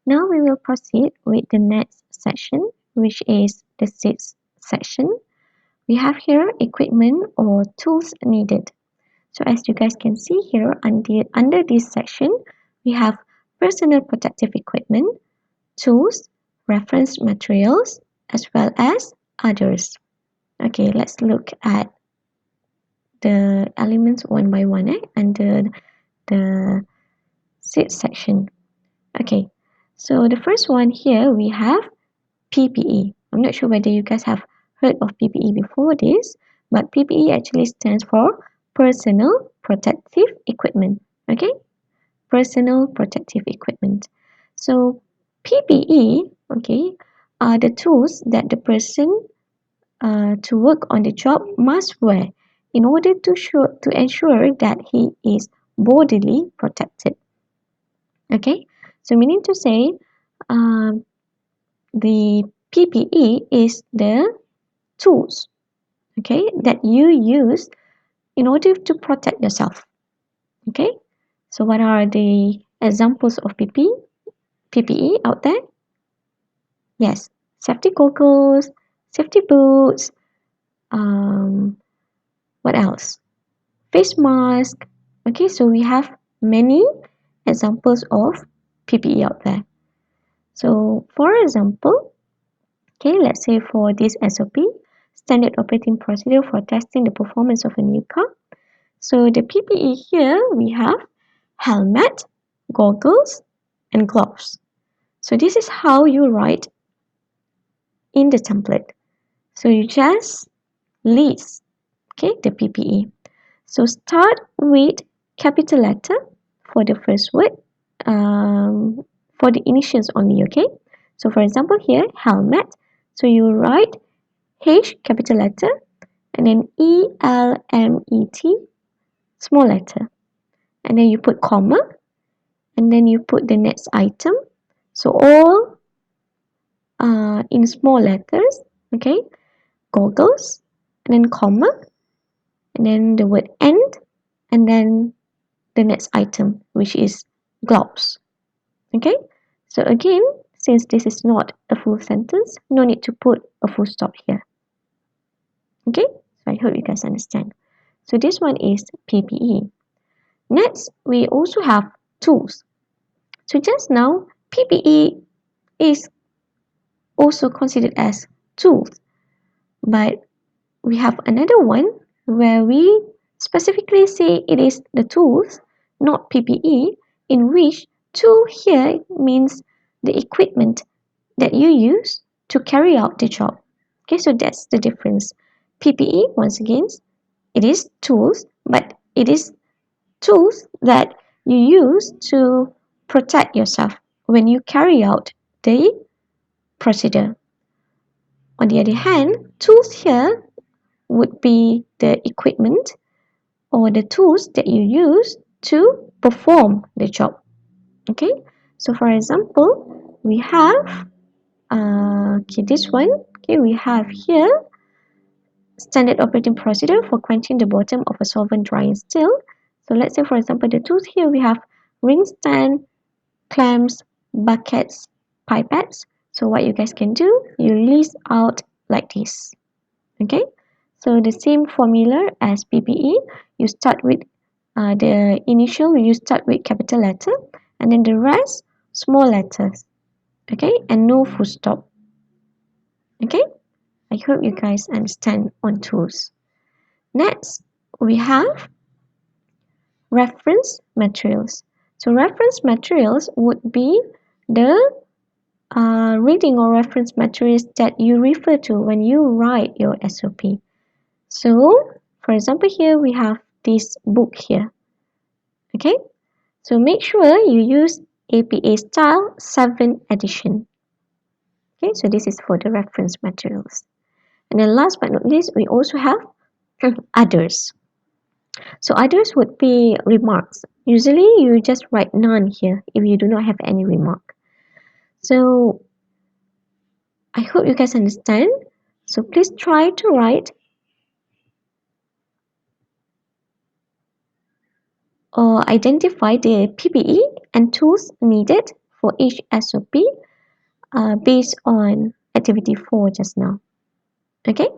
Now we will proceed with the next section, which is the sixth section. We have here equipment or tools needed. So as you guys can see here, under this section, we have personal protective equipment, tools, reference materials, as well as others. Okay, let's look at the elements one by one under the sixth section. Okay, so the first one here we have PPE. I'm not sure whether you guys have heard of PPE before this, but PPE actually stands for personal protective equipment. Okay, personal protective equipment. So PPE, okay, are the tools that the person to work on the job must wear in order to ensure that he is bodily protected. Okay, so meaning to say, um, the PPE is the tools, okay, that you use in order to protect yourself. Okay, so what are the examples of PPE out there? Yes, safety goggles, safety boots, um, what else? Face mask. Okay, so we have many examples of PPE out there. So for example, okay, let's say for this SOP, standard operating procedure for testing the performance of a new car. So the PPE here we have helmet, goggles, and gloves. So this is how you write in the template. So you just list, okay, the PPE. So start with capital letter for the first word, for the initials only, okay? So for example here, helmet. So you write H capital letter and then ELMET small letter. And then you put comma and then you put the next item. So all in small letters, okay? Goggles and then comma and then the word end and then the next item, which is gloves. Okay, so again, since this is not a full sentence, no need to put a full stop here. Okay, so I hope you guys understand. So this one is PPE. Next, we also have tools. So just now, PPE is also considered as tools, but we have another one where we specifically say it is the tools, not PPE, in which tool here means the equipment that you use to carry out the job. Okay, so that's the difference. PPE, once again, it is tools, but it is tools that you use to protect yourself when you carry out the procedure. On the other hand, tools here would be the equipment or the tools that you use to perform the job. Okay, so for example, we have this one. Okay, we have here standard operating procedure for quenching the bottom of a solvent drying still. So let's say for example the tools here we have ring stand, clamps, buckets, pipettes. So what you guys can do, you list out like this. Okay, so the same formula as PPE, you start with the initial, you start with capital letter and then the rest small letters. Okay, and no full stop. Okay, I hope you guys understand on tools. Next, we have reference materials. So reference materials would be the reading or reference materials that you refer to when you write your SOP. So, for example, here we have this book here. Okay, so make sure you use APA style 7th edition. Okay, so this is for the reference materials. And then last but not least, we also have others. So others would be remarks. Usually you just write none here if you do not have any remark. So I hope you guys understand. So please try to write or identify the PPE and tools needed for each SOP based on activity 4 just now. Okay,